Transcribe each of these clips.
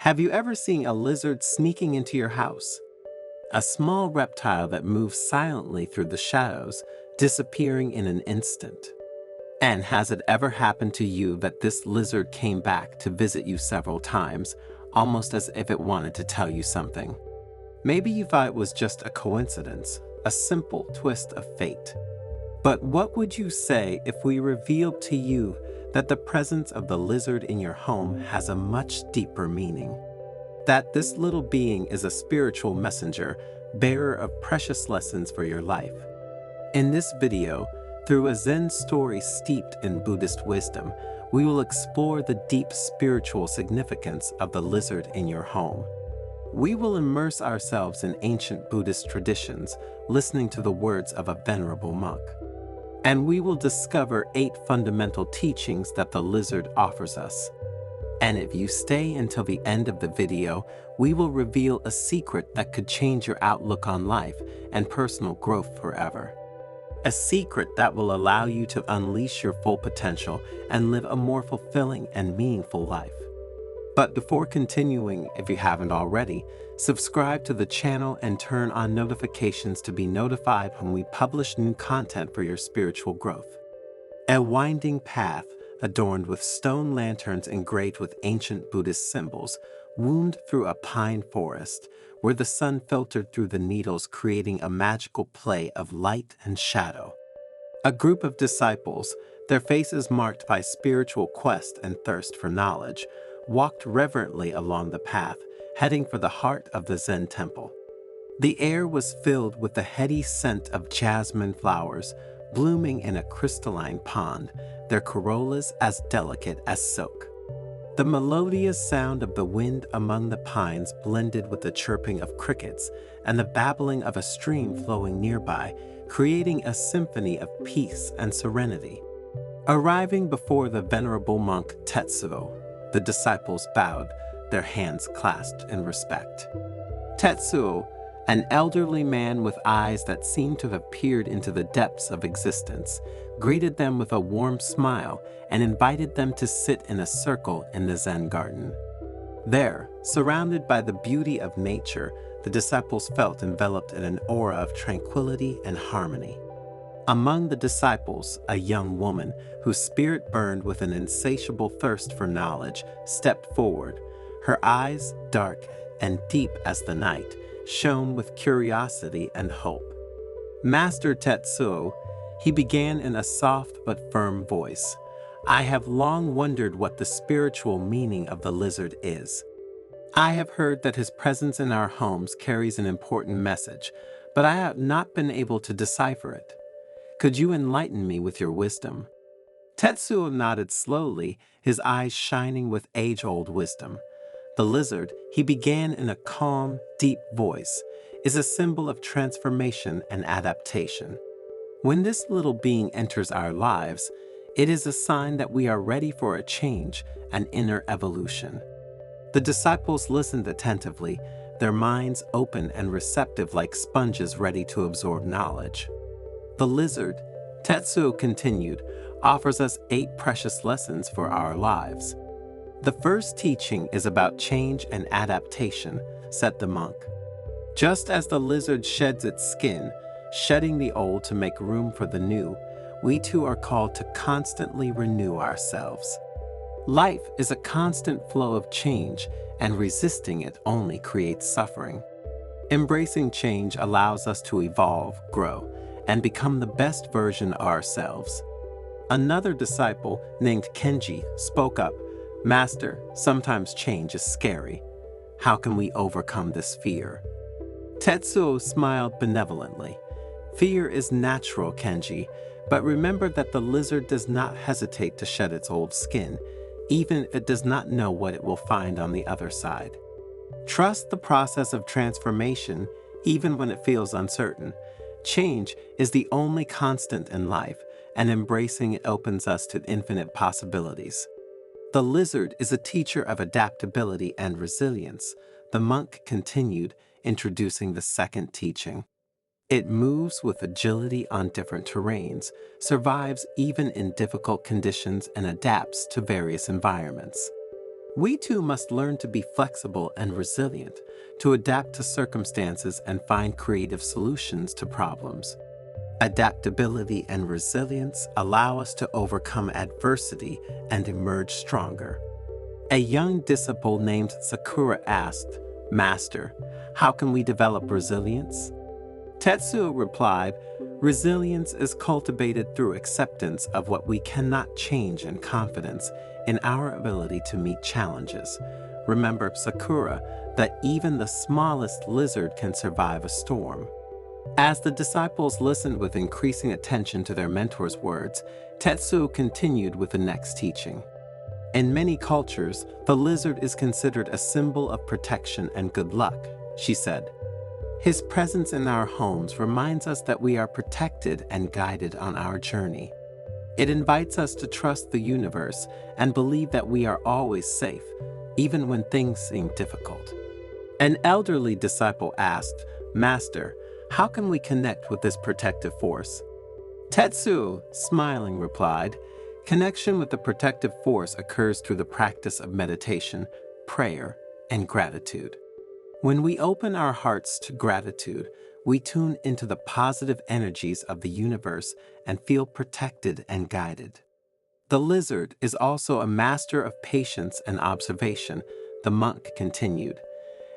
Have you ever seen a lizard sneaking into your house? A small reptile that moves silently through the shadows, disappearing in an instant. And has it ever happened to you that this lizard came back to visit you several times, almost as if it wanted to tell you something? Maybe you thought it was just a coincidence, a simple twist of fate. But what would you say if we revealed to you that the presence of the lizard in your home has a much deeper meaning? That this little being is a spiritual messenger, bearer of precious lessons for your life. In this video, through a Zen story steeped in Buddhist wisdom, we will explore the deep spiritual significance of the lizard in your home. We will immerse ourselves in ancient Buddhist traditions, listening to the words of a venerable monk. And we will discover 8 fundamental teachings that the lizard offers us. And if you stay until the end of the video, we will reveal a secret that could change your outlook on life and personal growth forever. A secret that will allow you to unleash your full potential and live a more fulfilling and meaningful life. But before continuing, if you haven't already, subscribe to the channel and turn on notifications to be notified when we publish new content for your spiritual growth. A winding path, adorned with stone lanterns engraved with ancient Buddhist symbols, wound through a pine forest, where the sun filtered through the needles, creating a magical play of light and shadow. A group of disciples, their faces marked by spiritual quest and thirst for knowledge, walked reverently along the path, heading for the heart of the Zen temple. The air was filled with the heady scent of jasmine flowers, blooming in a crystalline pond, their corollas as delicate as silk. The melodious sound of the wind among the pines blended with the chirping of crickets and the babbling of a stream flowing nearby, creating a symphony of peace and serenity. Arriving before the venerable monk Tetsuo, the disciples bowed, their hands clasped in respect. Tetsuo, an elderly man with eyes that seemed to have peered into the depths of existence, greeted them with a warm smile and invited them to sit in a circle in the Zen garden. There, surrounded by the beauty of nature, the disciples felt enveloped in an aura of tranquility and harmony. Among the disciples, a young woman, whose spirit burned with an insatiable thirst for knowledge, stepped forward. Her eyes, dark and deep as the night, shone with curiosity and hope. Master Tetsuo, he began in a soft but firm voice, "I have long wondered what the spiritual meaning of the lizard is. I have heard that his presence in our homes carries an important message, but I have not been able to decipher it. Could you enlighten me with your wisdom?" Tetsuo nodded slowly, his eyes shining with age-old wisdom. The lizard, he began in a calm, deep voice, is a symbol of transformation and adaptation. When this little being enters our lives, it is a sign that we are ready for a change, an inner evolution. The disciples listened attentively, their minds open and receptive like sponges ready to absorb knowledge. The lizard, Tetsuo continued, offers us 8 precious lessons for our lives. The first teaching is about change and adaptation, said the monk. Just as the lizard sheds its skin, shedding the old to make room for the new, we too are called to constantly renew ourselves. Life is a constant flow of change, and resisting it only creates suffering. Embracing change allows us to evolve, grow, and become the best version of ourselves. Another disciple, named Kenji, spoke up, "Master, sometimes change is scary. How can we overcome this fear?" Tetsuo smiled benevolently. "Fear is natural, Kenji, but remember that the lizard does not hesitate to shed its old skin, even if it does not know what it will find on the other side. Trust the process of transformation, even when it feels uncertain. Change is the only constant in life, and embracing it opens us to infinite possibilities." The lizard is a teacher of adaptability and resilience, the monk continued, introducing the second teaching. It moves with agility on different terrains, survives even in difficult conditions, and adapts to various environments. We too must learn to be flexible and resilient, to adapt to circumstances and find creative solutions to problems. Adaptability and resilience allow us to overcome adversity and emerge stronger. A young disciple named Sakura asked, "Master, how can we develop resilience?" Tetsuo replied, "Resilience is cultivated through acceptance of what we cannot change and confidence in our ability to meet challenges. Remember, Sakura, that even the smallest lizard can survive a storm." As the disciples listened with increasing attention to their mentor's words, Tetsuo continued with the next teaching. In many cultures, the lizard is considered a symbol of protection and good luck, she said. His presence in our homes reminds us that we are protected and guided on our journey. It invites us to trust the universe and believe that we are always safe, even when things seem difficult. An elderly disciple asked, "Master, how can we connect with this protective force?" Tetsuo, smiling, replied, "Connection with the protective force occurs through the practice of meditation, prayer, and gratitude. When we open our hearts to gratitude, we tune into the positive energies of the universe and feel protected and guided." The lizard is also a master of patience and observation, the monk continued.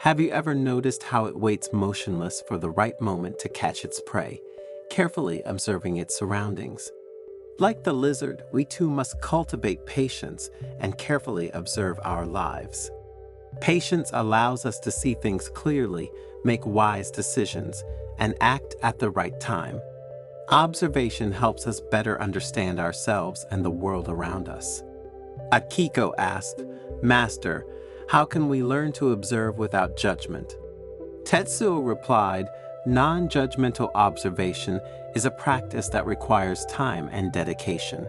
Have you ever noticed how it waits motionless for the right moment to catch its prey, carefully observing its surroundings? Like the lizard, we too must cultivate patience and carefully observe our lives. Patience allows us to see things clearly, make wise decisions, and act at the right time. Observation helps us better understand ourselves and the world around us. Akiko asked, "Master, how can we learn to observe without judgment?" Tetsuo replied, "Non-judgmental observation is a practice that requires time and dedication.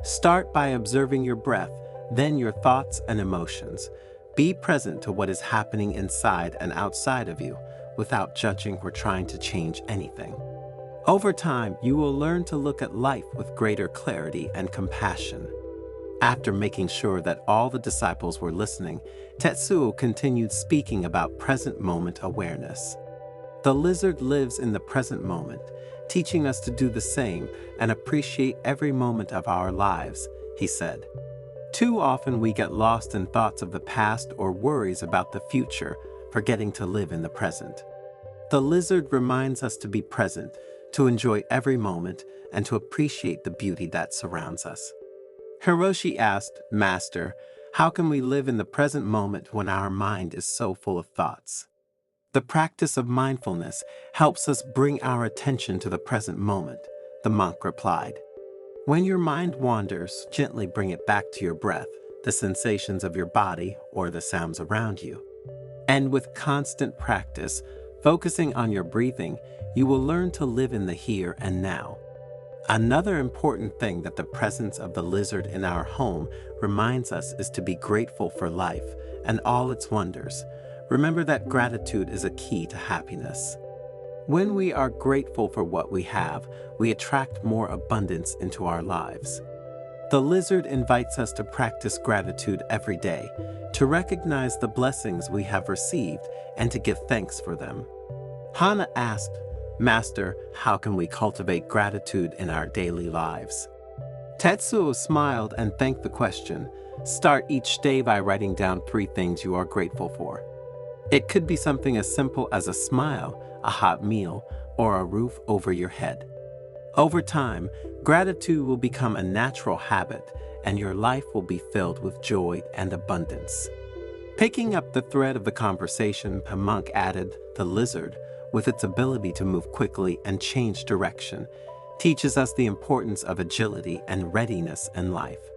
Start by observing your breath, then your thoughts and emotions. Be present to what is happening inside and outside of you, without judging or trying to change anything. Over time, you will learn to look at life with greater clarity and compassion." After making sure that all the disciples were listening, Tetsuo continued speaking about present moment awareness. The lizard lives in the present moment, teaching us to do the same and appreciate every moment of our lives, he said. Too often we get lost in thoughts of the past or worries about the future, forgetting to live in the present. The lizard reminds us to be present, to enjoy every moment, and to appreciate the beauty that surrounds us. Hiroshi asked, "Master, how can we live in the present moment when our mind is so full of thoughts?" The practice of mindfulness helps us bring our attention to the present moment, the monk replied. When your mind wanders, gently bring it back to your breath, the sensations of your body, or the sounds around you. And with constant practice, focusing on your breathing, you will learn to live in the here and now. Another important thing that the presence of the lizard in our home reminds us is to be grateful for life and all its wonders. Remember that gratitude is a key to happiness. When we are grateful for what we have, we attract more abundance into our lives. The lizard invites us to practice gratitude every day, to recognize the blessings we have received and to give thanks for them. Hana asked, "Master, how can we cultivate gratitude in our daily lives?" Tetsuo smiled and thanked the question. Start each day by writing down 3 things you are grateful for. It could be something as simple as a smile, a hot meal, or a roof over your head. Over time, gratitude will become a natural habit, and your life will be filled with joy and abundance. Picking up the thread of the conversation, the monk added, the lizard, with its ability to move quickly and change direction, teaches us the importance of agility and readiness in life.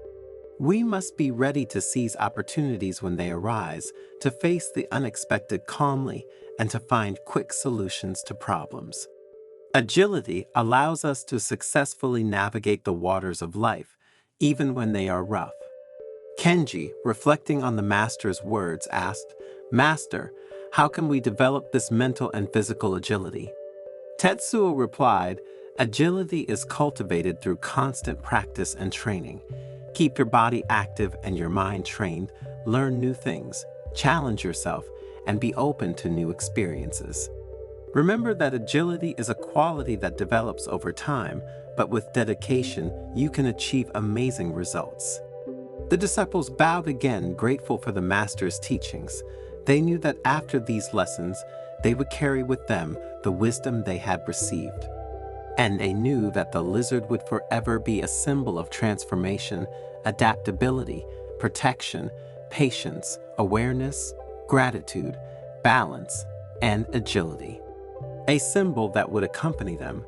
We must be ready to seize opportunities when they arise, to face the unexpected calmly, and to find quick solutions to problems. Agility allows us to successfully navigate the waters of life, even when they are rough. Kenji, reflecting on the master's words, asked, "Master, how can we develop this mental and physical agility?" Tetsuo replied, "Agility is cultivated through constant practice and training. Keep your body active and your mind trained, learn new things, challenge yourself, and be open to new experiences. Remember that agility is a quality that develops over time, but with dedication, you can achieve amazing results. The disciples bowed again, grateful for the master's teachings. They knew that after these lessons, they would carry with them the wisdom they had received. And they knew that the lizard would forever be a symbol of transformation, adaptability, protection, patience, awareness, gratitude, balance, and agility. A symbol that would accompany them